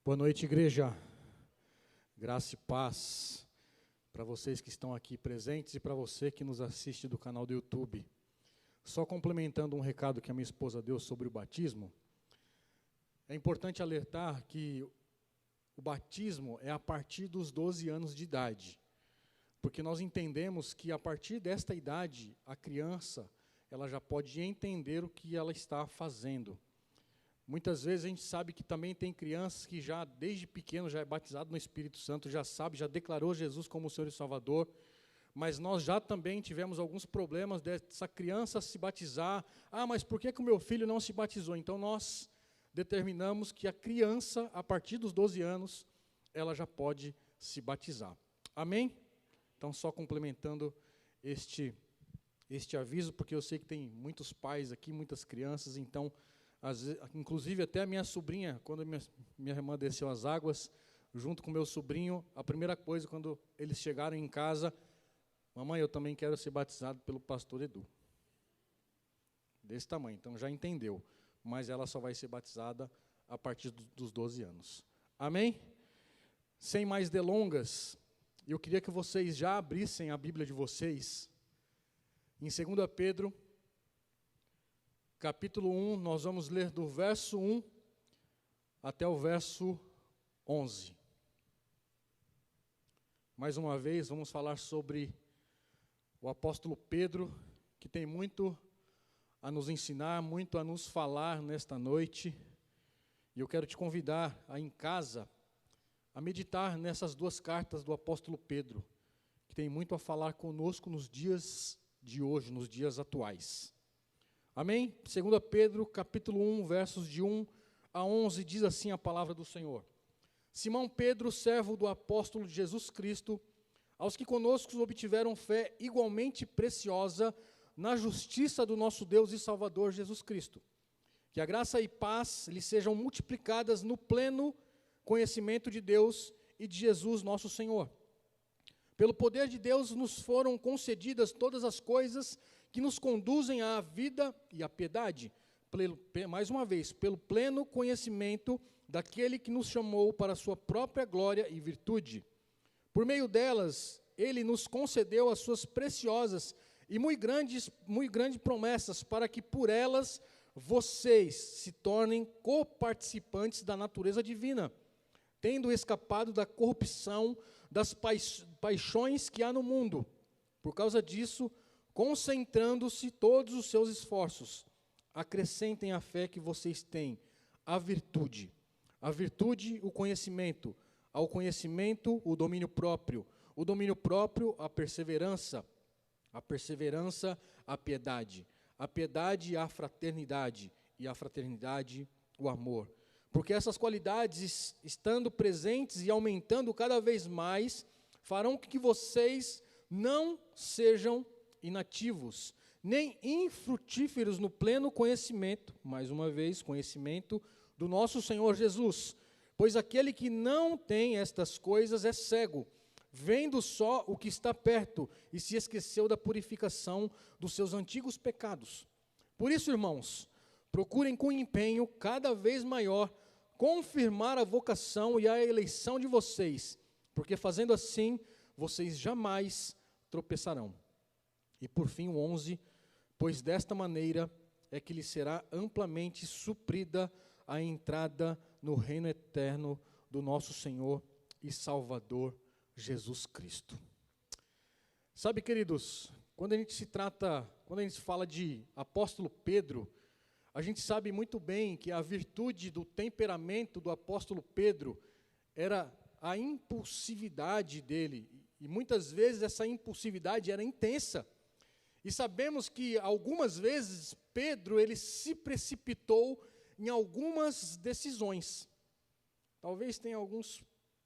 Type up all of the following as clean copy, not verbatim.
Boa noite, igreja. Graça e paz para vocês que estão aqui presentes e para você que nos assiste do canal do YouTube. Só complementando um recado que a minha esposa deu sobre o batismo, é importante alertar que o batismo é a partir dos 12 anos de idade, porque nós entendemos que a partir desta idade, a criança ela já pode entender o que ela está fazendo. Muitas vezes a gente sabe que também tem crianças que já desde pequeno já é batizado no Espírito Santo, já sabe, já declarou Jesus como o Senhor e Salvador, mas nós já também tivemos alguns problemas dessa criança se batizar. Mas por que o meu filho não se batizou? Então nós determinamos que a criança, a partir dos 12 anos, ela já pode se batizar. Amém? Então só complementando este aviso, porque eu sei que tem muitos pais aqui, muitas crianças, então inclusive até a minha sobrinha, quando minha irmã desceu as águas, junto com meu sobrinho, a primeira coisa, quando eles chegaram em casa, mamãe, eu também quero ser batizado pelo pastor Edu. Desse tamanho, então já entendeu, mas ela só vai ser batizada a partir dos 12 anos. Amém? Sem mais delongas, eu queria que vocês já abrissem a Bíblia de vocês, em 2 Pedro, capítulo 1, nós vamos ler do verso 1 até o verso 11. Mais uma vez, vamos falar sobre o apóstolo Pedro, que tem muito a nos ensinar, muito a nos falar nesta noite. E eu quero te convidar a, em casa, a meditar nessas duas cartas do apóstolo Pedro, que tem muito a falar conosco nos dias de hoje, nos dias atuais. Amém? 2 Pedro, capítulo 1, versos de 1 a 11, diz assim a palavra do Senhor. Simão Pedro, servo do apóstolo de Jesus Cristo, aos que conosco obtiveram fé igualmente preciosa na justiça do nosso Deus e Salvador Jesus Cristo. Que a graça e paz lhes sejam multiplicadas no pleno conhecimento de Deus e de Jesus nosso Senhor. Pelo poder de Deus nos foram concedidas todas as coisas que nos conduzem à vida e à piedade, mais uma vez, pelo pleno conhecimento daquele que nos chamou para a sua própria glória e virtude. Por meio delas, ele nos concedeu as suas preciosas e muito grandes promessas, para que por elas vocês se tornem coparticipantes da natureza divina, tendo escapado da corrupção das paixões que há no mundo. Por causa disso, concentrando-se todos os seus esforços, acrescentem a fé que vocês têm, a virtude, o conhecimento, ao conhecimento, o domínio próprio, a perseverança, a piedade, a fraternidade, e a fraternidade, o amor. Porque essas qualidades, estando presentes e aumentando cada vez mais, farão com que vocês não sejam inativos, nem infrutíferos no pleno conhecimento, mais uma vez, conhecimento do nosso Senhor Jesus. Pois aquele que não tem estas coisas é cego, vendo só o que está perto, e se esqueceu da purificação dos seus antigos pecados. Por isso, irmãos, procurem com empenho cada vez maior confirmar a vocação e a eleição de vocês, porque fazendo assim, vocês jamais tropeçarão. E por fim o 11, pois desta maneira é que lhe será amplamente suprida a entrada no reino eterno do nosso Senhor e Salvador Jesus Cristo. Sabe, queridos, quando a gente fala de apóstolo Pedro, a gente sabe muito bem que a virtude do temperamento do apóstolo Pedro era a impulsividade dele, e muitas vezes essa impulsividade era intensa. E sabemos que algumas vezes Pedro ele se precipitou em algumas decisões. Talvez tenha alguns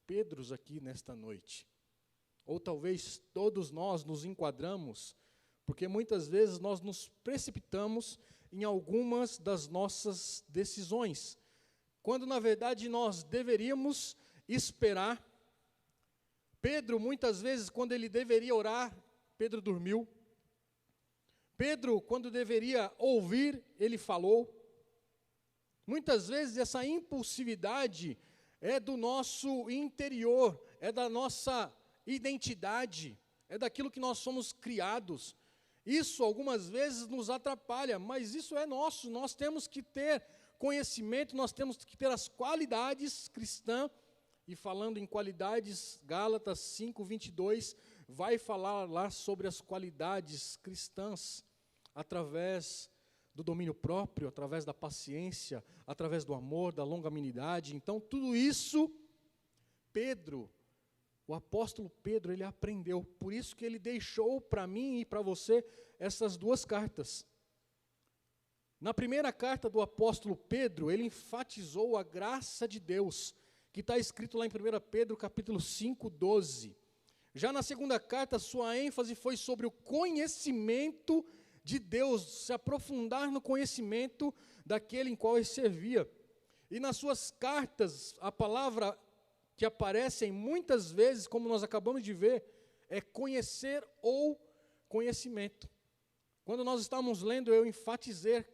Pedros aqui nesta noite. Ou talvez todos nós nos enquadramos, porque muitas vezes nós nos precipitamos em algumas das nossas decisões, quando na verdade nós deveríamos esperar. Pedro, muitas vezes, quando ele deveria orar, Pedro dormiu. Pedro, quando deveria ouvir, ele falou. Muitas vezes essa impulsividade, é do nosso interior, é da nossa identidade, é daquilo que nós somos criados. Isso algumas vezes nos atrapalha, mas isso é nosso. Nós temos que ter conhecimento, nós temos que ter as qualidades cristãs. E falando em qualidades, Gálatas 5:22 vai falar lá sobre as qualidades cristãs, através do domínio próprio, através da paciência, através do amor, da longanimidade. Então, tudo isso, Pedro, o apóstolo Pedro, ele aprendeu. Por isso que ele deixou para mim e para você essas duas cartas. Na primeira carta do apóstolo Pedro, ele enfatizou a graça de Deus, que está escrito lá em 1 Pedro, capítulo 5:12. Já na segunda carta, sua ênfase foi sobre o conhecimento de Deus, se aprofundar no conhecimento daquele em qual ele servia. E nas suas cartas, a palavra que aparece muitas vezes, como nós acabamos de ver, é conhecer ou conhecimento. Quando nós estávamos lendo, eu enfatizei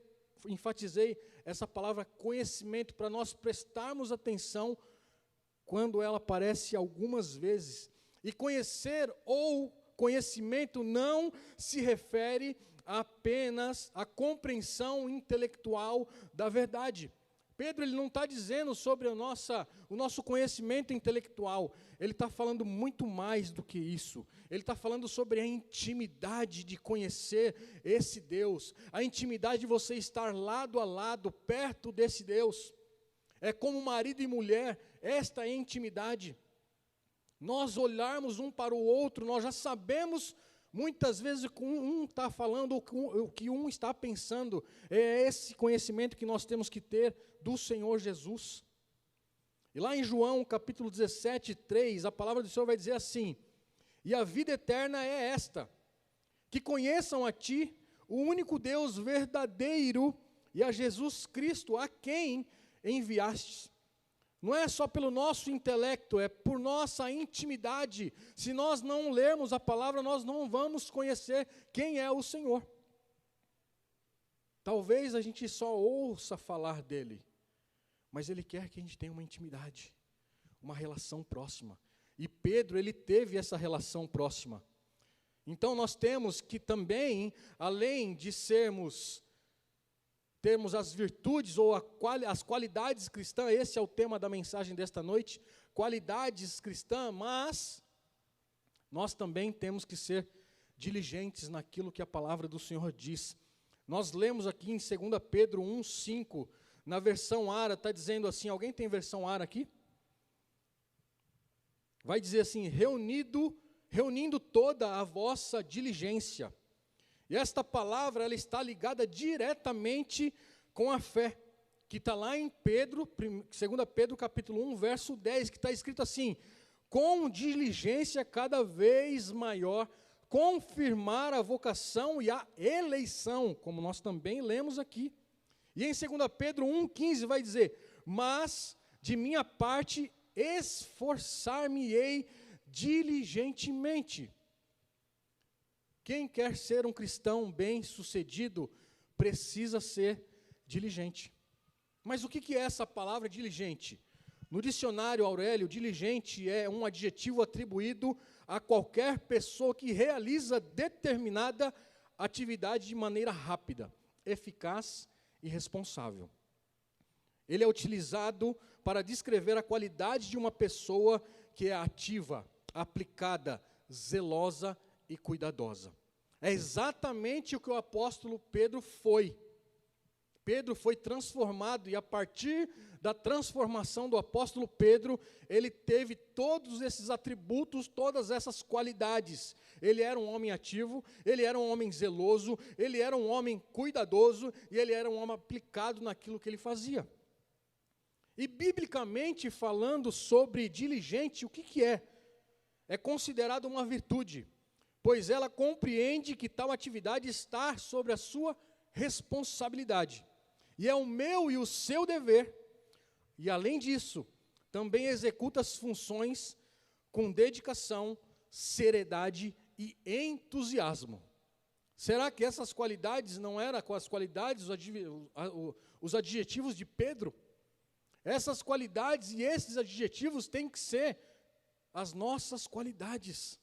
essa palavra conhecimento, para nós prestarmos atenção quando ela aparece algumas vezes. E conhecer ou conhecimento não se refere apenas à compreensão intelectual da verdade. Pedro, ele não está dizendo sobre o nosso conhecimento intelectual, ele está falando muito mais do que isso. Ele está falando sobre a intimidade de conhecer esse Deus, a intimidade de você estar lado a lado, perto desse Deus. É como marido e mulher, esta é a intimidade. Nós olharmos um para o outro, nós já sabemos muitas vezes o que um está falando, o que um está pensando. É esse conhecimento que nós temos que ter do Senhor Jesus. E lá em João, capítulo 17:3, a palavra do Senhor vai dizer assim: e a vida eterna é esta, que conheçam a Ti, o único Deus verdadeiro, e a Jesus Cristo, a quem enviastes. Não é só pelo nosso intelecto, é por nossa intimidade. Se nós não lermos a palavra, nós não vamos conhecer quem é o Senhor. Talvez a gente só ouça falar dele, mas ele quer que a gente tenha uma intimidade, uma relação próxima. E Pedro, ele teve essa relação próxima. Então nós temos que também, além de termos as virtudes ou as qualidades cristãs, esse é o tema da mensagem desta noite, qualidades cristãs, mas nós também temos que ser diligentes naquilo que a palavra do Senhor diz. Nós lemos aqui em 2 Pedro 1:5, na versão ARA, está dizendo assim, alguém tem versão ARA aqui? Vai dizer assim, reunindo toda a vossa diligência. E esta palavra, ela está ligada diretamente com a fé, que está lá em 2 Pedro capítulo 1, verso 10, que está escrito assim: com diligência cada vez maior, confirmar a vocação e a eleição, como nós também lemos aqui. E em 2 Pedro 1,15 vai dizer: mas de minha parte esforçar-me-ei diligentemente. Quem quer ser um cristão bem-sucedido precisa ser diligente. Mas o que é essa palavra diligente? No dicionário Aurélio, diligente é um adjetivo atribuído a qualquer pessoa que realiza determinada atividade de maneira rápida, eficaz e responsável. Ele é utilizado para descrever a qualidade de uma pessoa que é ativa, aplicada, zelosa e cuidadosa. É exatamente o que o apóstolo Pedro foi. Pedro foi transformado, e a partir da transformação do apóstolo Pedro, ele teve todos esses atributos, todas essas qualidades. Ele era um homem ativo, ele era um homem zeloso, ele era um homem cuidadoso, e ele era um homem aplicado naquilo que ele fazia. E biblicamente falando sobre diligente, o que é? É considerado uma virtude, pois ela compreende que tal atividade está sobre a sua responsabilidade. E é o meu e o seu dever, e além disso, também executa as funções com dedicação, seriedade e entusiasmo. Será que essas qualidades não eram com as qualidades, os adjetivos de Pedro? Essas qualidades e esses adjetivos têm que ser as nossas qualidades.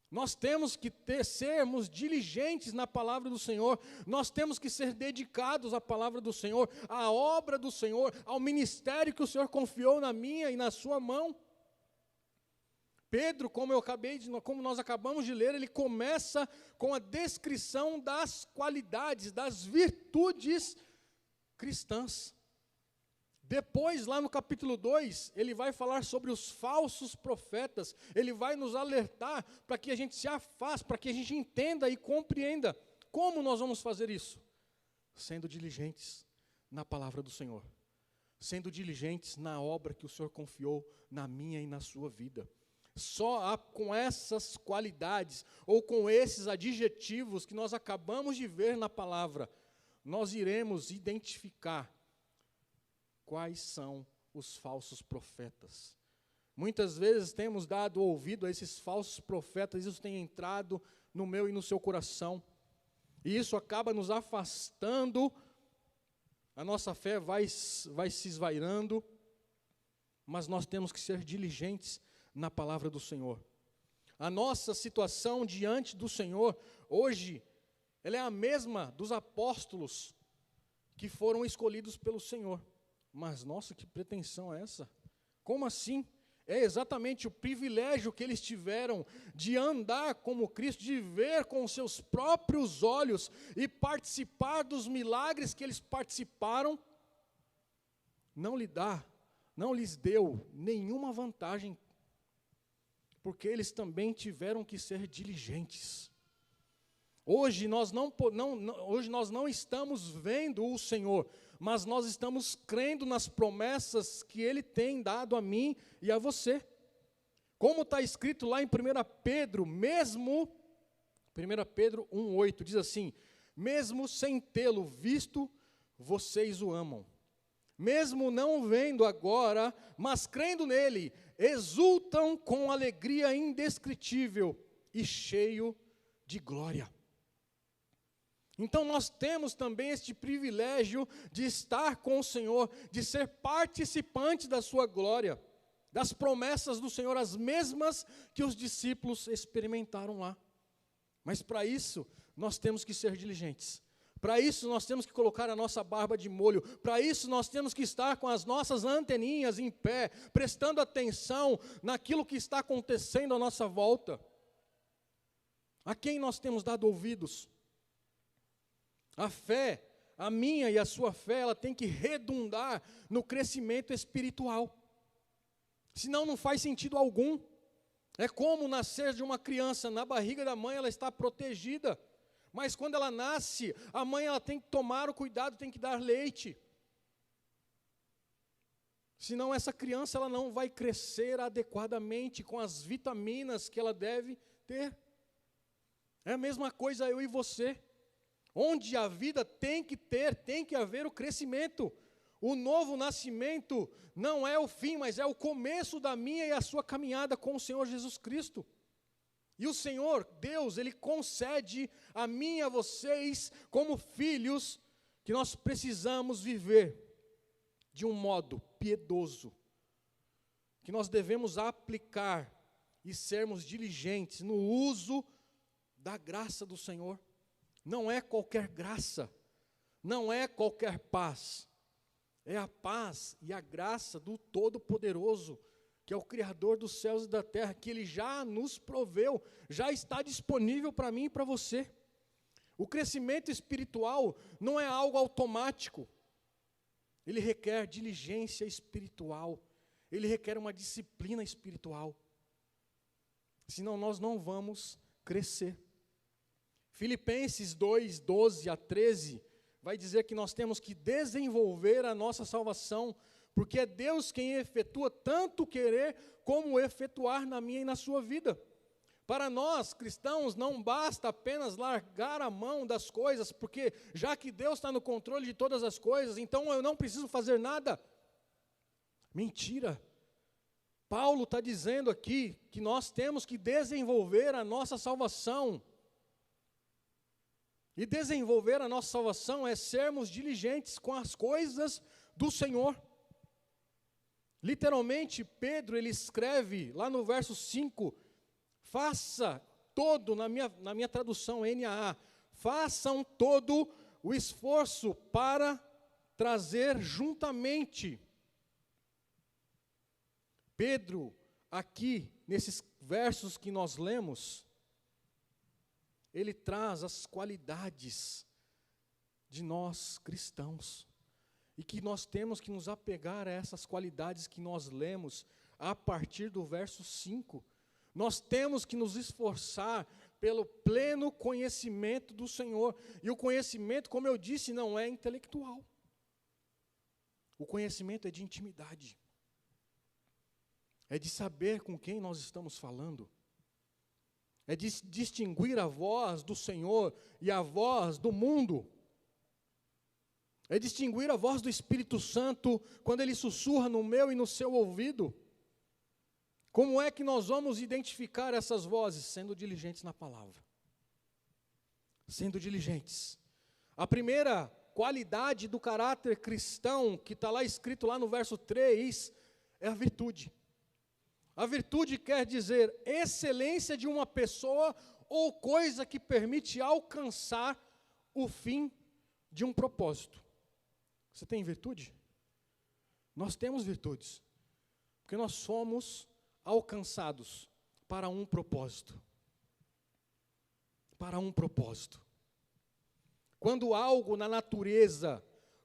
Nós temos que sermos diligentes na palavra do Senhor, nós temos que ser dedicados à palavra do Senhor, à obra do Senhor, ao ministério que o Senhor confiou na minha e na sua mão. Pedro, como nós acabamos de ler, ele começa com a descrição das qualidades, das virtudes cristãs. Depois, lá no capítulo 2, ele vai falar sobre os falsos profetas, ele vai nos alertar para que a gente se afaste, para que a gente entenda e compreenda. Como nós vamos fazer isso? Sendo diligentes na palavra do Senhor, sendo diligentes na obra que o Senhor confiou na minha e na sua vida. Só com essas qualidades, ou com esses adjetivos que nós acabamos de ver na palavra, nós iremos identificar quais são os falsos profetas. Muitas vezes temos dado ouvido a esses falsos profetas, isso tem entrado no meu e no seu coração, e isso acaba nos afastando, a nossa fé vai se esvairando, mas nós temos que ser diligentes na palavra do Senhor. A nossa situação diante do Senhor, hoje, ela é a mesma dos apóstolos que foram escolhidos pelo Senhor. Mas, nossa, que pretensão é essa? Como assim? É exatamente o privilégio que eles tiveram de andar como Cristo, de ver com os seus próprios olhos e participar dos milagres que eles participaram, não lhes deu nenhuma vantagem, porque eles também tiveram que ser diligentes. Hoje nós não estamos vendo o Senhor, mas nós estamos crendo nas promessas que Ele tem dado a mim e a você. Como está escrito lá em 1 Pedro, 1 Pedro 1,8, diz assim: mesmo sem tê-lo visto, vocês o amam. Mesmo não vendo agora, mas crendo nele, exultam com alegria indescritível e cheio de glória. Então nós temos também este privilégio de estar com o Senhor, de ser participante da sua glória, das promessas do Senhor, as mesmas que os discípulos experimentaram lá. Mas para isso, nós temos que ser diligentes. Para isso, nós temos que colocar a nossa barba de molho. Para isso, nós temos que estar com as nossas anteninhas em pé, prestando atenção naquilo que está acontecendo à nossa volta. A quem nós temos dado ouvidos? A fé, a minha e a sua fé, ela tem que redundar no crescimento espiritual. Senão não faz sentido algum. É como nascer de uma criança, na barriga da mãe ela está protegida. Mas quando ela nasce, a mãe ela tem que tomar o cuidado, tem que dar leite. Senão essa criança ela não vai crescer adequadamente com as vitaminas que ela deve ter. É a mesma coisa eu e você. Onde a vida tem que haver o crescimento. O novo nascimento não é o fim, mas é o começo da minha e a sua caminhada com o Senhor Jesus Cristo. E o Senhor, Deus, Ele concede a mim e a vocês, como filhos, que nós precisamos viver de um modo piedoso, que nós devemos aplicar e sermos diligentes no uso da graça do Senhor. Não é qualquer graça, não é qualquer paz, é a paz e a graça do Todo-Poderoso, que é o Criador dos céus e da terra, que Ele já nos proveu, já está disponível para mim e para você. O crescimento espiritual não é algo automático, ele requer diligência espiritual, ele requer uma disciplina espiritual, senão nós não vamos crescer. Filipenses 2, 12 a 13, vai dizer que nós temos que desenvolver a nossa salvação, porque é Deus quem efetua tanto querer como efetuar na minha e na sua vida. Para nós, cristãos, não basta apenas largar a mão das coisas, porque já que Deus está no controle de todas as coisas, então eu não preciso fazer nada. Mentira. Paulo está dizendo aqui que nós temos que desenvolver a nossa salvação. E desenvolver a nossa salvação é sermos diligentes com as coisas do Senhor. Literalmente, Pedro, ele escreve lá no verso 5, faça todo, na minha tradução NAA, façam todo o esforço para trazer juntamente. Pedro, aqui, nesses versos que nós lemos, ele traz as qualidades de nós cristãos. E que nós temos que nos apegar a essas qualidades que nós lemos a partir do verso 5. Nós temos que nos esforçar pelo pleno conhecimento do Senhor. E o conhecimento, como eu disse, não é intelectual. O conhecimento é de intimidade. É de saber com quem nós estamos falando. É de distinguir a voz do Senhor e a voz do mundo. É distinguir a voz do Espírito Santo quando ele sussurra no meu e no seu ouvido. Como é que nós vamos identificar essas vozes? Sendo diligentes na palavra. Sendo diligentes. A primeira qualidade do caráter cristão, que está lá escrito lá no verso 3, é a virtude. A virtude quer dizer excelência de uma pessoa ou coisa que permite alcançar o fim de um propósito. Você tem virtude? Nós temos virtudes, porque nós somos alcançados para um propósito. Para um propósito. Quando algo na natureza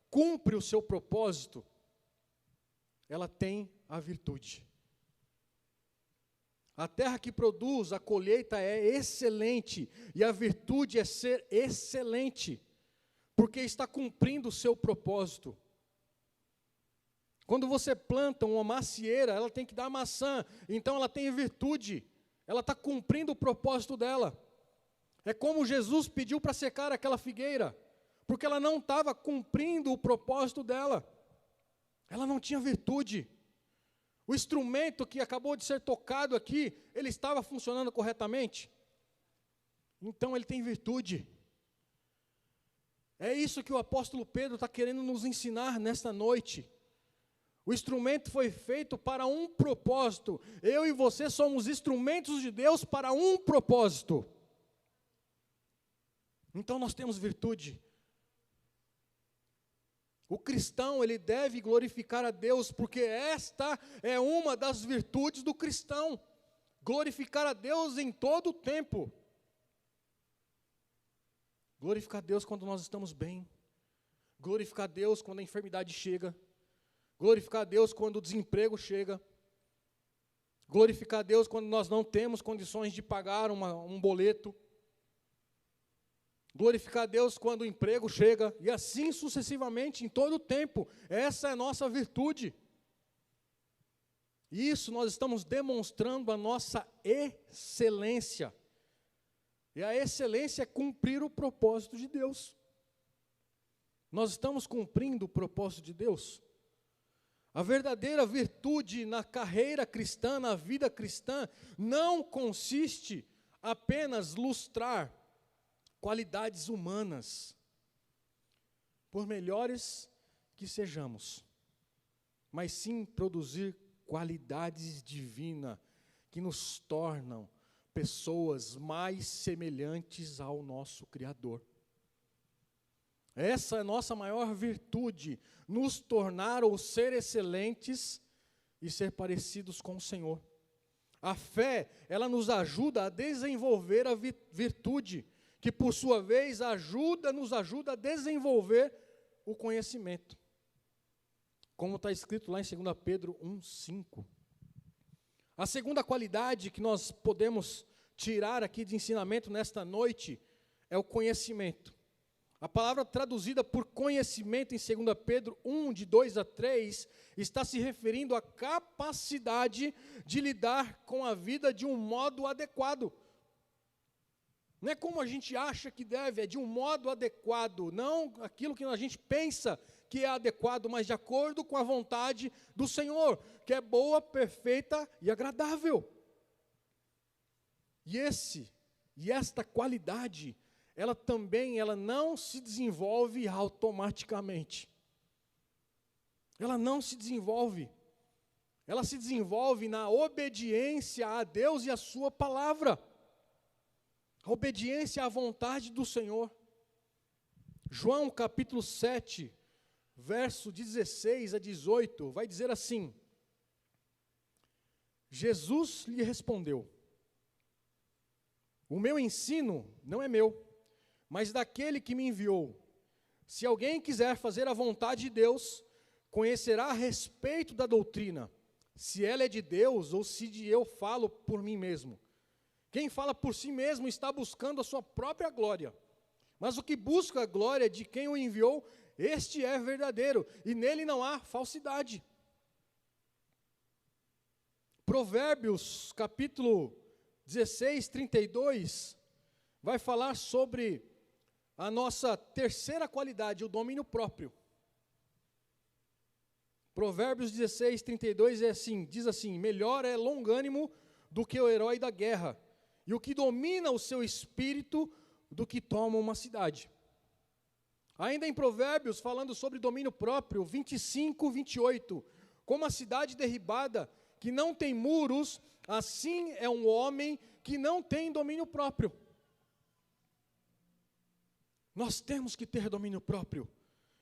cumpre o seu propósito, ela tem a virtude. A terra que produz, a colheita é excelente, e a virtude é ser excelente, porque está cumprindo o seu propósito. Quando você planta uma macieira, ela tem que dar maçã, então ela tem virtude, ela está cumprindo o propósito dela. É como Jesus pediu para secar aquela figueira, porque ela não estava cumprindo o propósito dela, ela não tinha virtude. O instrumento que acabou de ser tocado aqui, ele estava funcionando corretamente? Então ele tem virtude. É isso que o apóstolo Pedro está querendo nos ensinar nesta noite. O instrumento foi feito para um propósito. Eu e você somos instrumentos de Deus para um propósito. Então nós temos virtude. O cristão, ele deve glorificar a Deus, porque esta é uma das virtudes do cristão. Glorificar a Deus em todo o tempo. Glorificar a Deus quando nós estamos bem. Glorificar a Deus quando a enfermidade chega. Glorificar a Deus quando o desemprego chega. Glorificar a Deus quando nós não temos condições de pagar um boleto. Glorificar a Deus quando o emprego chega. E assim sucessivamente, em todo o tempo. Essa é a nossa virtude. Isso nós estamos demonstrando a nossa excelência. E a excelência é cumprir o propósito de Deus. Nós estamos cumprindo o propósito de Deus? A verdadeira virtude na carreira cristã, na vida cristã, não consiste apenas lustrar qualidades humanas, por melhores que sejamos, mas sim produzir qualidades divinas que nos tornam pessoas mais semelhantes ao nosso Criador. Essa é a nossa maior virtude, nos tornar ou ser excelentes e ser parecidos com o Senhor. A fé, ela nos ajuda a desenvolver a virtude, que por sua vez nos ajuda a desenvolver o conhecimento. Como está escrito lá em 2 Pedro 1,5. A segunda qualidade que nós podemos tirar aqui de ensinamento nesta noite é o conhecimento. A palavra traduzida por conhecimento em 2 Pedro 1, de 2 a 3, está se referindo à capacidade de lidar com a vida de um modo adequado. Não é como a gente acha que deve, é de um modo adequado, não aquilo que a gente pensa que é adequado, mas de acordo com a vontade do Senhor, que é boa, perfeita e agradável. E esta qualidade, ela não se desenvolve automaticamente. Ela não se desenvolve. ela se desenvolve na obediência a Deus e a sua palavra. A obediência à vontade do Senhor. João capítulo 7, verso 16 a 18, vai dizer assim: Jesus lhe respondeu: o meu ensino não é meu, mas daquele que me enviou. Se alguém quiser fazer a vontade de Deus, conhecerá a respeito da doutrina, se ela é de Deus ou se eu falo por mim mesmo. Quem fala por si mesmo está buscando a sua própria glória, mas o que busca a glória de quem o enviou, este é verdadeiro, e nele não há falsidade. Provérbios, capítulo 16, 32, vai falar sobre a nossa terceira qualidade, o domínio próprio. Provérbios 16, 32 diz assim: melhor é longânimo do que o herói da guerra, e o que domina o seu espírito do que toma uma cidade. Ainda em Provérbios, falando sobre domínio próprio, 25, 28, como a cidade derribada, que não tem muros, assim é um homem que não tem domínio próprio. Nós temos que ter domínio próprio.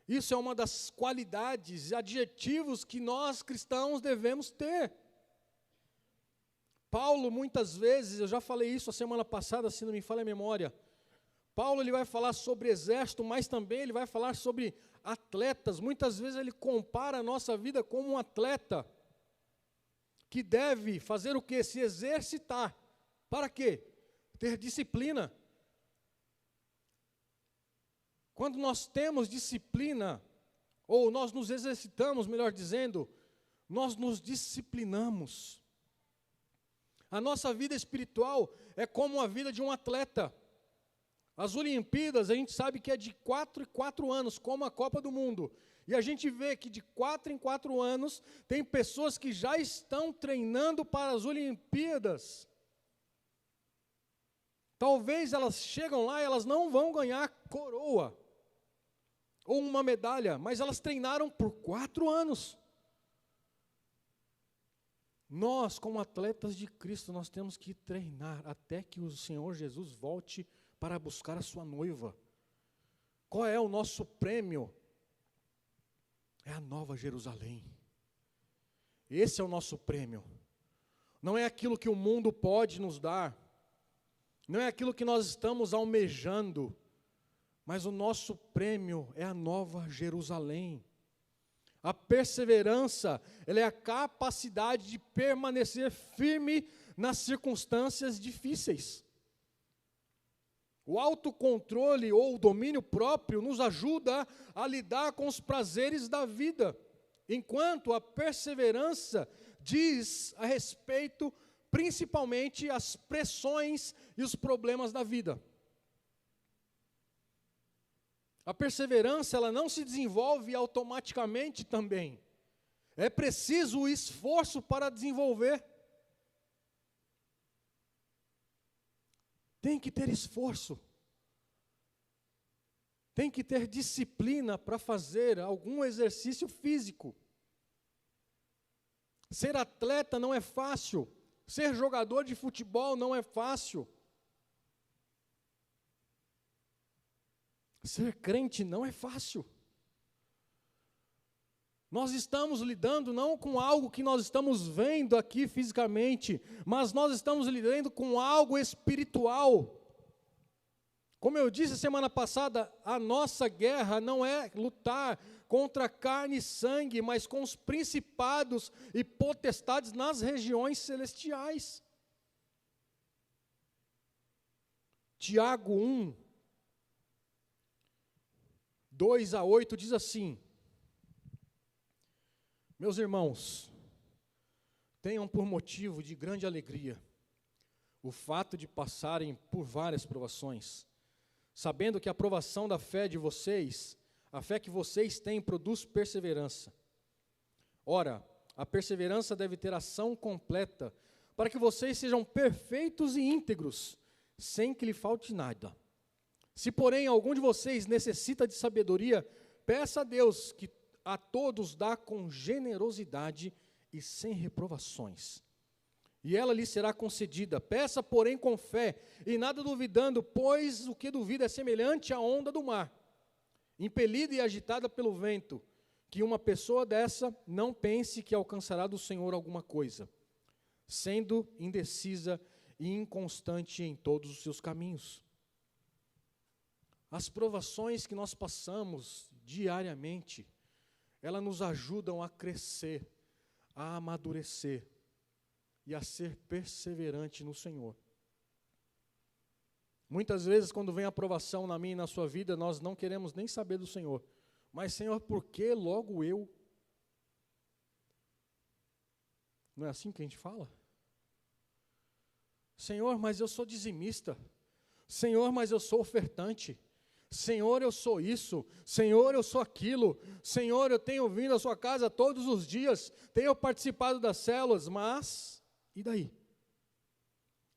Isso é uma das qualidades, adjetivos que nós cristãos devemos ter. Paulo, muitas vezes, eu já falei isso a semana passada, se não me falha a memória. Paulo, ele vai falar sobre exército, mas também ele vai falar sobre atletas. Muitas vezes ele compara a nossa vida como um atleta que deve fazer o quê? Se exercitar. Para quê? Ter disciplina. Quando nós temos disciplina, ou nós nos exercitamos, melhor dizendo, nós nos disciplinamos. A nossa vida espiritual é como a vida de um atleta. As Olimpíadas, a gente sabe que é de 4 em 4 anos, como a Copa do Mundo. E a gente vê que de 4 em 4 anos, tem pessoas que já estão treinando para as Olimpíadas. Talvez elas chegam lá e elas não vão ganhar coroa, ou uma medalha, mas elas treinaram por 4 anos. Nós, como atletas de Cristo, nós temos que treinar até que o Senhor Jesus volte para buscar a sua noiva. Qual é o nosso prêmio? É a Nova Jerusalém. Esse é o nosso prêmio. Não é aquilo que o mundo pode nos dar, não é aquilo que nós estamos almejando, mas o nosso prêmio é a Nova Jerusalém. A perseverança, ela é a capacidade de permanecer firme nas circunstâncias difíceis. O autocontrole ou o domínio próprio nos ajuda a lidar com os prazeres da vida, enquanto a perseverança diz a respeito, principalmente, às pressões e os problemas da vida. A perseverança, ela não se desenvolve automaticamente também. É preciso o esforço para desenvolver. Tem que ter esforço. Tem que ter disciplina para fazer algum exercício físico. Ser atleta não é fácil. Ser jogador de futebol não é fácil. Ser crente não é fácil. Nós estamos lidando não com algo que nós estamos vendo aqui fisicamente, mas nós estamos lidando com algo espiritual. Como eu disse semana passada, a nossa guerra não é lutar contra carne e sangue, mas com os principados e potestades nas regiões celestiais. Tiago 1, 2 a 8 diz assim: meus irmãos, tenham por motivo de grande alegria o fato de passarem por várias provações, sabendo que a provação da fé de vocês, a fé que vocês têm, produz perseverança. Ora, a perseverança deve ter ação completa, para que vocês sejam perfeitos e íntegros, sem que lhe falte nada. Se, porém, algum de vocês necessita de sabedoria, peça a Deus, que a todos dá com generosidade e sem reprovações. E ela lhe será concedida. Peça, porém, com fé, e nada duvidando, pois o que duvida é semelhante à onda do mar, impelida e agitada pelo vento, que uma pessoa dessa não pense que alcançará do Senhor alguma coisa, sendo indecisa e inconstante em todos os seus caminhos. As provações que nós passamos diariamente, elas nos ajudam a crescer, a amadurecer e a ser perseverante no Senhor. Muitas vezes, quando vem a provação na minha e na sua vida, nós não queremos nem saber do Senhor. Mas, Senhor, por que logo eu? Não é assim que a gente fala? Senhor, mas eu sou dizimista. Senhor, mas eu sou ofertante. Senhor, eu sou isso. Senhor, eu sou aquilo. Senhor, eu tenho vindo à sua casa todos os dias. Tenho participado das células, mas, e daí?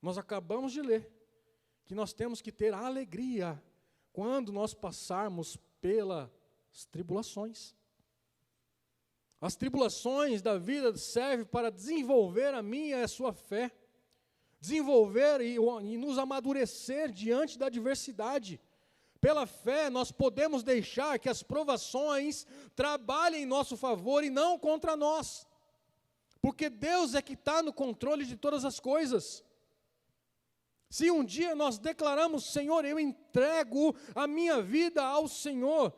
Nós acabamos de ler que nós temos que ter alegria quando nós passarmos pelas tribulações. As tribulações da vida servem para desenvolver a minha e a sua fé, desenvolver e nos amadurecer diante da adversidade. Pela fé, nós podemos deixar que as provações trabalhem em nosso favor e não contra nós, porque Deus é que está no controle de todas as coisas. Se um dia nós declaramos, Senhor, eu entrego a minha vida ao Senhor,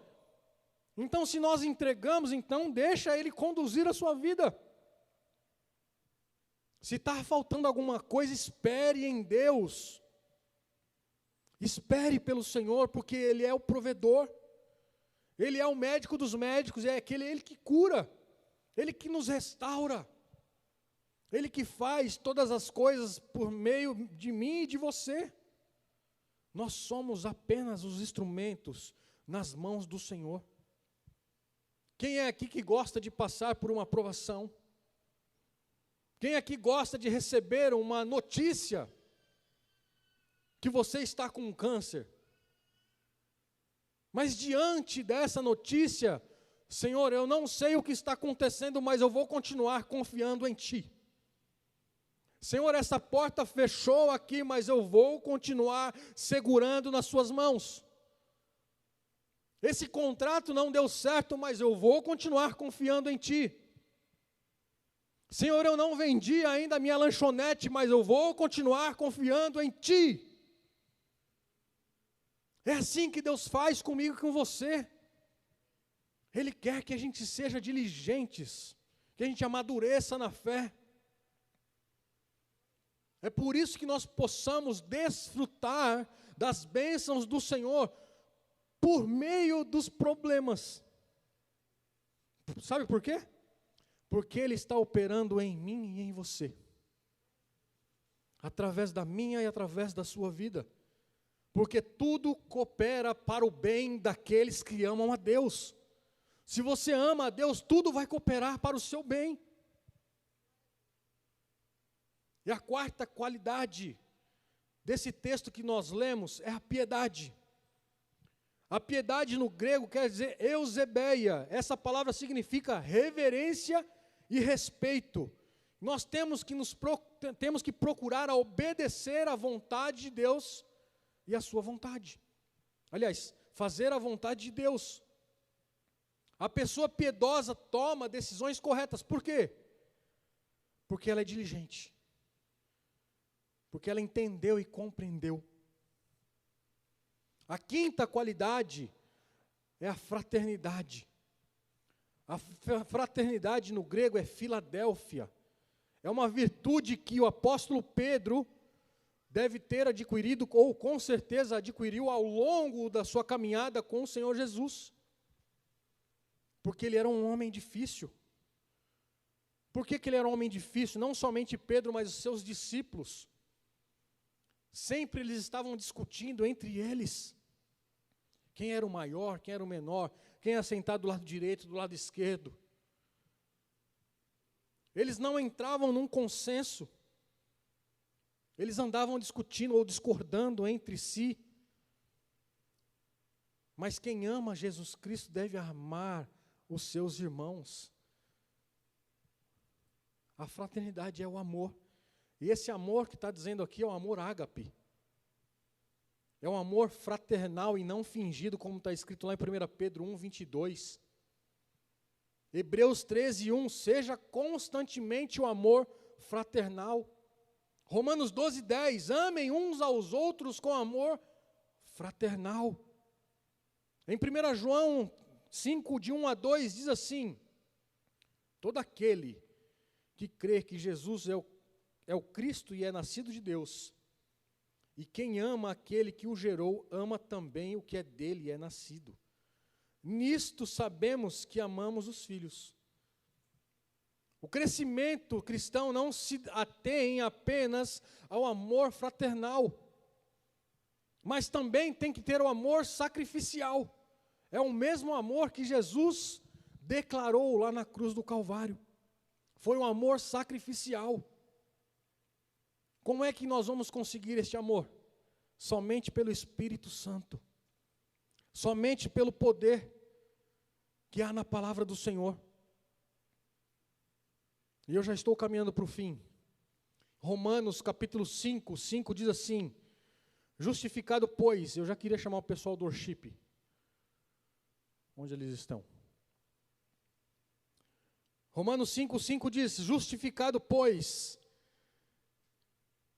então se nós entregamos, então deixa Ele conduzir a sua vida. Se está faltando alguma coisa, espere em Deus. Espere pelo Senhor, porque Ele é o provedor. Ele é o médico dos médicos, é Ele que cura, Ele que nos restaura. Ele que faz todas as coisas por meio de mim e de você. Nós somos apenas os instrumentos nas mãos do Senhor. Quem é aqui que gosta de passar por uma provação? Quem aqui gosta de receber uma notícia que você está com câncer? Mas diante dessa notícia, Senhor, eu não sei o que está acontecendo, mas eu vou continuar confiando em Ti. Senhor, essa porta fechou aqui, mas eu vou continuar segurando nas Suas mãos. Esse contrato não deu certo, mas eu vou continuar confiando em Ti. Senhor, eu não vendi ainda a minha lanchonete, mas eu vou continuar confiando em Ti. É assim que Deus faz comigo e com você. Ele quer que a gente seja diligentes, que a gente amadureça na fé. É por isso que nós possamos desfrutar das bênçãos do Senhor por meio dos problemas. Sabe por quê? Porque Ele está operando em mim e em você, através da minha e através da sua vida. Porque tudo coopera para o bem daqueles que amam a Deus. Se você ama a Deus, tudo vai cooperar para o seu bem. E a quarta qualidade desse texto que nós lemos é a piedade. A piedade no grego quer dizer eusebeia. Essa palavra significa reverência e respeito. Nós temos que procurar a obedecer à vontade de Deus e à sua vontade. Aliás, fazer a vontade de Deus. A pessoa piedosa toma decisões corretas. Por quê? Porque ela é diligente. Porque ela entendeu e compreendeu. A quinta qualidade é a fraternidade. A fraternidade no grego é Filadélfia. É uma virtude que o apóstolo Pedro deve ter adquirido, ou com certeza adquiriu ao longo da sua caminhada com o Senhor Jesus. Porque ele era um homem difícil. Por que ele era um homem difícil? Não somente Pedro, mas os seus discípulos. Sempre eles estavam discutindo entre eles. Quem era o maior, quem era o menor, quem era sentado do lado direito, do lado esquerdo. Eles não entravam num consenso. Eles andavam discutindo ou discordando entre si. Mas quem ama Jesus Cristo deve amar os seus irmãos. A fraternidade é o amor. E esse amor que está dizendo aqui é o amor ágape. É um amor fraternal e não fingido, como está escrito lá em 1 Pedro 1, 22. Hebreus 13, 1, seja constantemente o amor fraternal. Romanos 12, 10, amem uns aos outros com amor fraternal. Em 1 João 5, de 1 a 2, diz assim, todo aquele que crê que Jesus é o Cristo e é nascido de Deus, e quem ama aquele que o gerou, ama também o que é dele e é nascido. Nisto sabemos que amamos os filhos. O crescimento cristão não se atém apenas ao amor fraternal, mas também tem que ter o amor sacrificial. É o mesmo amor que Jesus declarou lá na cruz do Calvário. Foi um amor sacrificial. Como é que nós vamos conseguir este amor? Somente pelo Espírito Santo. Somente pelo poder que há na palavra do Senhor. E eu já estou caminhando para o fim. Romanos capítulo 5, 5 diz assim, justificado pois, eu já queria chamar o pessoal do worship. Onde eles estão? Romanos 5, 5 diz, justificado pois,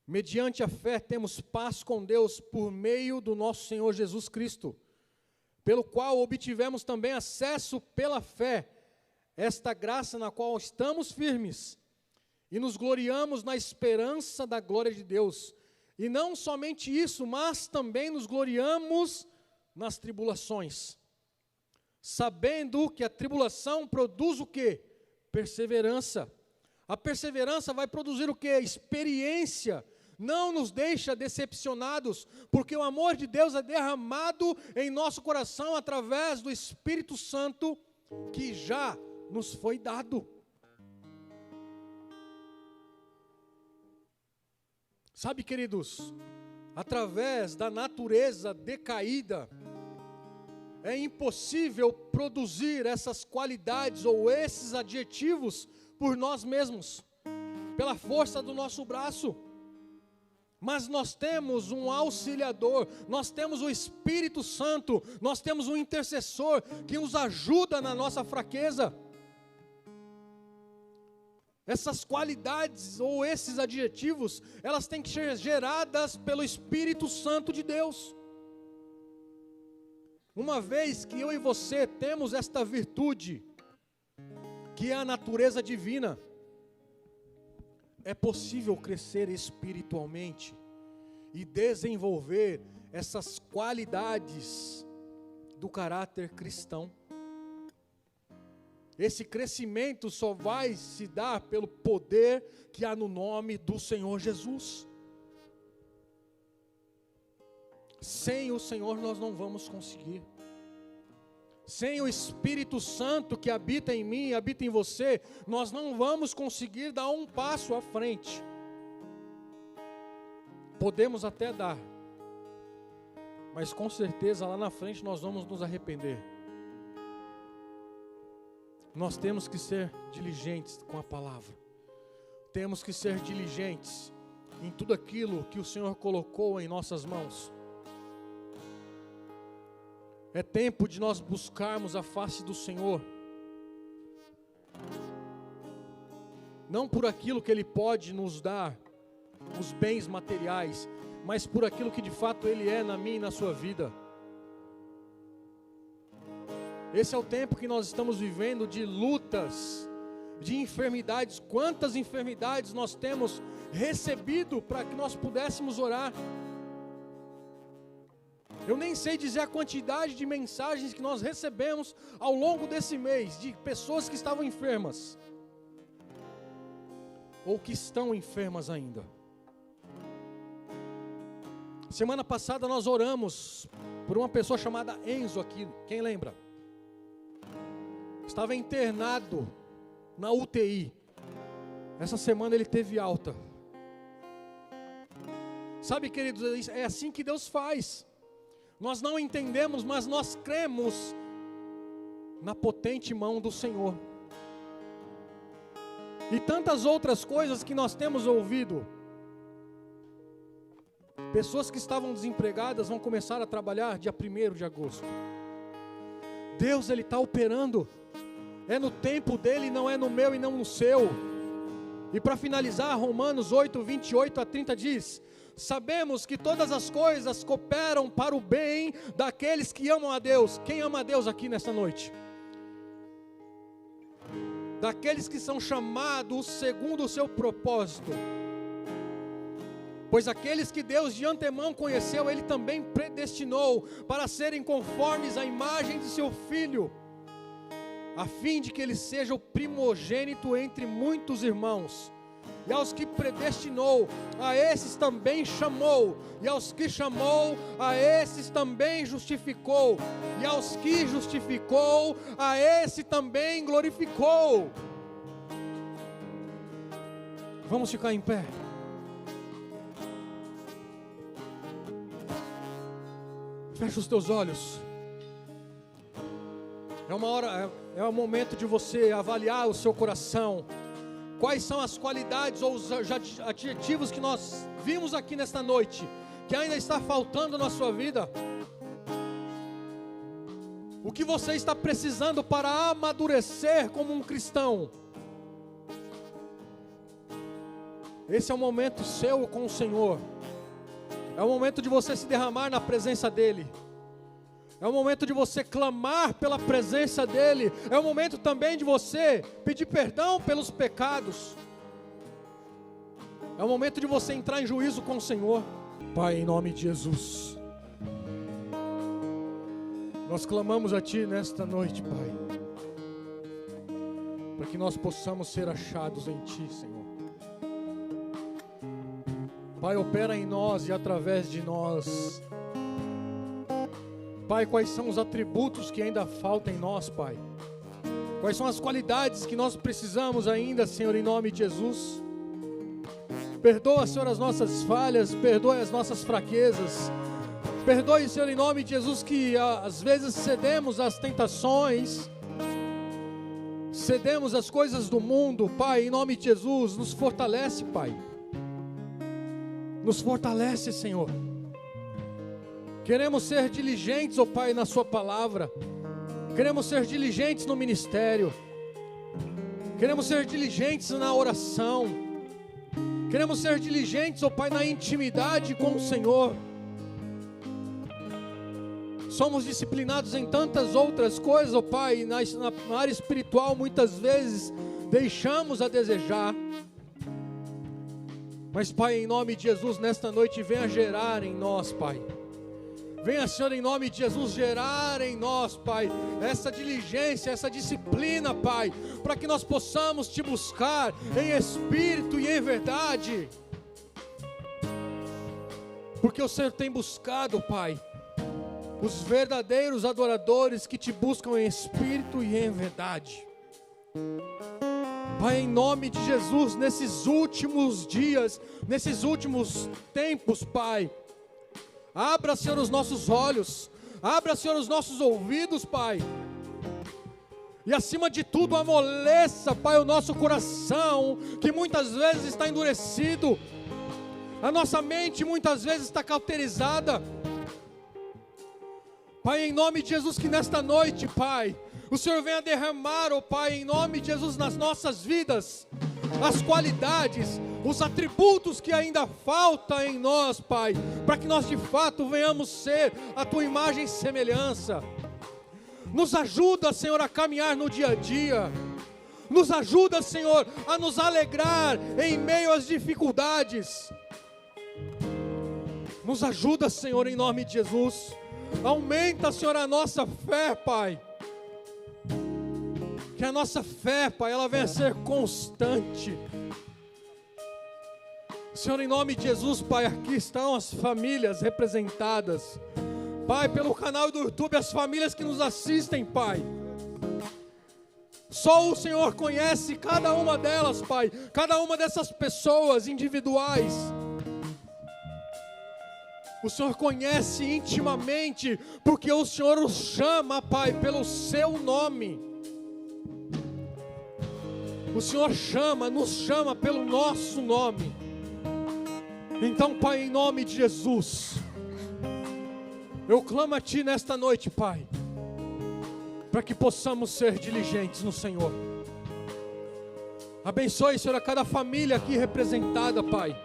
mediante a fé temos paz com Deus por meio do nosso Senhor Jesus Cristo, pelo qual obtivemos também acesso pela fé, esta graça na qual estamos firmes, e nos gloriamos na esperança da glória de Deus. E não somente isso, mas também nos gloriamos nas tribulações, sabendo que a tribulação produz o quê? Perseverança. A perseverança vai produzir o quê? Experiência. Não nos deixa decepcionados, porque o amor de Deus é derramado em nosso coração através do Espírito Santo que já nos foi dado. Sabe, queridos, através da natureza decaída, é impossível produzir essas qualidades ou esses adjetivos por nós mesmos, pela força do nosso braço. Mas nós temos um auxiliador, nós temos o Espírito Santo, nós temos um intercessor que nos ajuda na nossa fraqueza. Essas qualidades ou esses adjetivos, elas têm que ser geradas pelo Espírito Santo de Deus. Uma vez que eu e você temos esta virtude, que é a natureza divina, é possível crescer espiritualmente e desenvolver essas qualidades do caráter cristão. Esse crescimento só vai se dar pelo poder que há no nome do Senhor Jesus. Sem o Senhor nós não vamos conseguir. Sem o Espírito Santo que habita em mim e habita em você, nós não vamos conseguir dar um passo à frente. Podemos até dar, mas com certeza lá na frente nós vamos nos arrepender. Nós temos que ser diligentes com a palavra. Temos que ser diligentes em tudo aquilo que o Senhor colocou em nossas mãos. É tempo de nós buscarmos a face do Senhor. Não por aquilo que Ele pode nos dar, os bens materiais, mas por aquilo que de fato Ele é na minha e na sua vida. Esse é o tempo que nós estamos vivendo de lutas, de enfermidades. Quantas enfermidades nós temos recebido para que nós pudéssemos orar? Eu nem sei dizer a quantidade de mensagens que nós recebemos ao longo desse mês, de pessoas que estavam enfermas, ou que estão enfermas ainda. Semana passada nós oramos por uma pessoa chamada Enzo aqui, quem lembra? Estava internado na UTI. Essa semana ele teve alta. Sabe, queridos, é assim que Deus faz. Nós não entendemos, mas nós cremos na potente mão do Senhor. e tantas outras coisas que nós temos ouvido. Pessoas que estavam desempregadas vão começar a trabalhar dia 1º de agosto. Deus, Ele está operando. É no tempo dEle, não é no meu e não no seu. E para finalizar, Romanos 8, 28 a 30 diz: sabemos que todas as coisas cooperam para o bem daqueles que amam a Deus. Quem ama a Deus aqui nesta noite? Daqueles que são chamados segundo o seu propósito. Pois aqueles que Deus de antemão conheceu, Ele também predestinou para serem conformes à imagem de seu Filho, a fim de que Ele seja o primogênito entre muitos irmãos. E aos que predestinou, a esses também chamou. E aos que chamou, a esses também justificou. E aos que justificou, a esse também glorificou. Vamos ficar em pé. Fecha os teus olhos. É um momento de você avaliar o seu coração. Quais são as qualidades ou os adjetivos que nós vimos aqui nesta noite, que ainda está faltando na sua vida? O que você está precisando para amadurecer como um cristão? Esse é o momento seu com o Senhor. É o momento de você se derramar na presença dEle. É o momento de você clamar pela presença dEle. É o momento também de você pedir perdão pelos pecados. É o momento de você entrar em juízo com o Senhor. Pai, em nome de Jesus, nós clamamos a Ti nesta noite, Pai, para que nós possamos ser achados em Ti, Senhor. Pai, opera em nós e através de nós. Pai, quais são os atributos que ainda faltam em nós, Pai? Quais são as qualidades que nós precisamos ainda, Senhor, em nome de Jesus? Perdoa, Senhor, as nossas falhas, perdoe as nossas fraquezas. Perdoe, Senhor, em nome de Jesus, que às vezes cedemos às tentações, cedemos às coisas do mundo. Pai, em nome de Jesus, nos fortalece, Pai. Nos fortalece, Senhor. Queremos ser diligentes, ó Pai, na Sua palavra. Queremos ser diligentes no ministério. Queremos ser diligentes na oração. Queremos ser diligentes, ó Pai, na intimidade com o Senhor. Somos disciplinados em tantas outras coisas, ó Pai, na área espiritual muitas vezes deixamos a desejar. Mas, Pai, em nome de Jesus, nesta noite, venha gerar em nós, Pai. Venha, Senhor, em nome de Jesus, gerar em nós, Pai, essa diligência, essa disciplina, Pai, para que nós possamos Te buscar em espírito e em verdade. Porque o Senhor tem buscado, Pai, os verdadeiros adoradores que Te buscam em espírito e em verdade. Pai, em nome de Jesus, nesses últimos dias, nesses últimos tempos, Pai, abra, Senhor, os nossos olhos, abra, Senhor, os nossos ouvidos, Pai, e acima de tudo amoleça, Pai, o nosso coração, que muitas vezes está endurecido, a nossa mente muitas vezes está cauterizada. Pai, em nome de Jesus, que nesta noite, Pai, o Senhor venha derramar, ó Pai, em nome de Jesus, nas nossas vidas, as qualidades, os atributos que ainda faltam em nós, Pai, para que nós de fato venhamos ser a Tua imagem e semelhança. Nos ajuda, Senhor, a caminhar no dia a dia. Nos ajuda, Senhor, a nos alegrar em meio às dificuldades. Nos ajuda, Senhor, em nome de Jesus. Aumenta, Senhor, a nossa fé, Pai. Que a nossa fé, Pai, ela venha a ser constante. Senhor, em nome de Jesus, Pai, aqui estão as famílias representadas. Pai, pelo canal do YouTube, as famílias que nos assistem, Pai. Só o Senhor conhece cada uma delas, Pai. Cada uma dessas pessoas individuais. O Senhor conhece intimamente, porque o Senhor os chama, Pai, pelo seu nome. O Senhor nos chama pelo nosso nome. Então, Pai, em nome de Jesus, eu clamo a Ti nesta noite, Pai, para que possamos ser diligentes no Senhor. Abençoe, Senhor, a cada família aqui representada, Pai.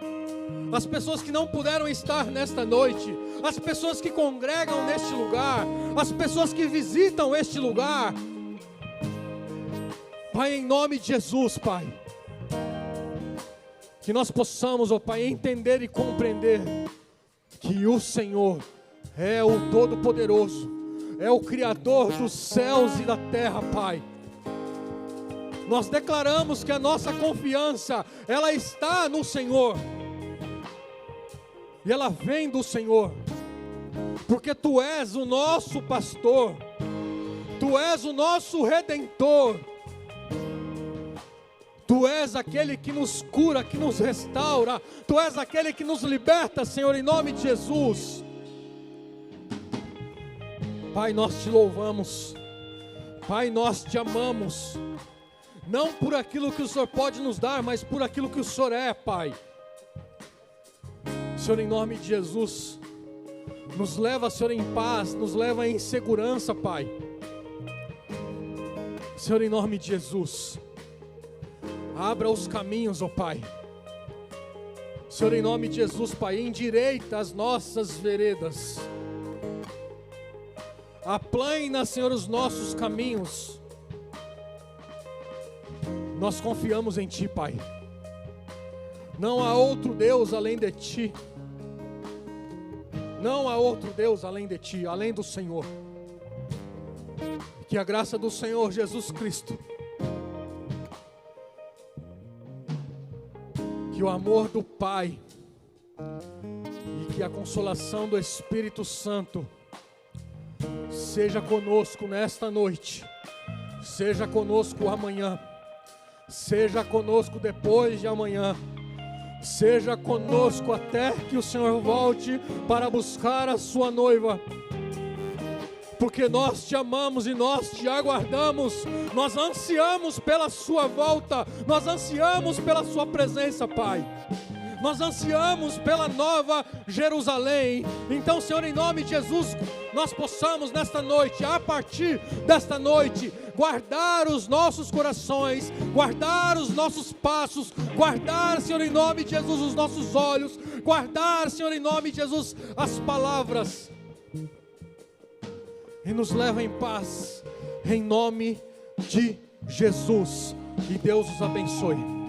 As pessoas que não puderam estar nesta noite, as pessoas que congregam neste lugar, as pessoas que visitam este lugar. Pai, em nome de Jesus, Pai, que nós possamos, ó Pai, entender e compreender que o Senhor é o Todo-Poderoso, é o Criador dos céus e da terra, Pai. Nós declaramos que a nossa confiança, ela está no Senhor, e ela vem do Senhor, porque Tu és o nosso pastor, Tu és o nosso Redentor, Tu és aquele que nos cura, que nos restaura, Tu és aquele que nos liberta, Senhor, em nome de Jesus. Pai, nós Te louvamos, Pai, nós Te amamos, não por aquilo que o Senhor pode nos dar, mas por aquilo que o Senhor é, Pai. Senhor, em nome de Jesus, nos leva, Senhor, em paz, nos leva em segurança, Pai. Senhor, em nome de Jesus, abra os caminhos, ó Pai. Senhor, em nome de Jesus, Pai, endireita as nossas veredas. Aplana, Senhor, os nossos caminhos. Nós confiamos em Ti, Pai. Não há outro Deus além de Ti. Não há outro Deus além de Ti, além do Senhor. Que a graça do Senhor Jesus Cristo, que o amor do Pai e que a consolação do Espírito Santo seja conosco nesta noite, seja conosco amanhã, seja conosco depois de amanhã, seja conosco até que o Senhor volte para buscar a sua noiva, porque nós Te amamos e nós Te aguardamos, nós ansiamos pela sua volta, nós ansiamos pela sua presença, Pai, nós ansiamos pela nova Jerusalém. Então, Senhor, em nome de Jesus, nós possamos nesta noite, a partir desta noite, guardar os nossos corações, guardar os nossos passos, guardar, Senhor, em nome de Jesus, os nossos olhos, guardar, Senhor, em nome de Jesus, as palavras, e nos leva em paz, em nome de Jesus, e Deus os abençoe.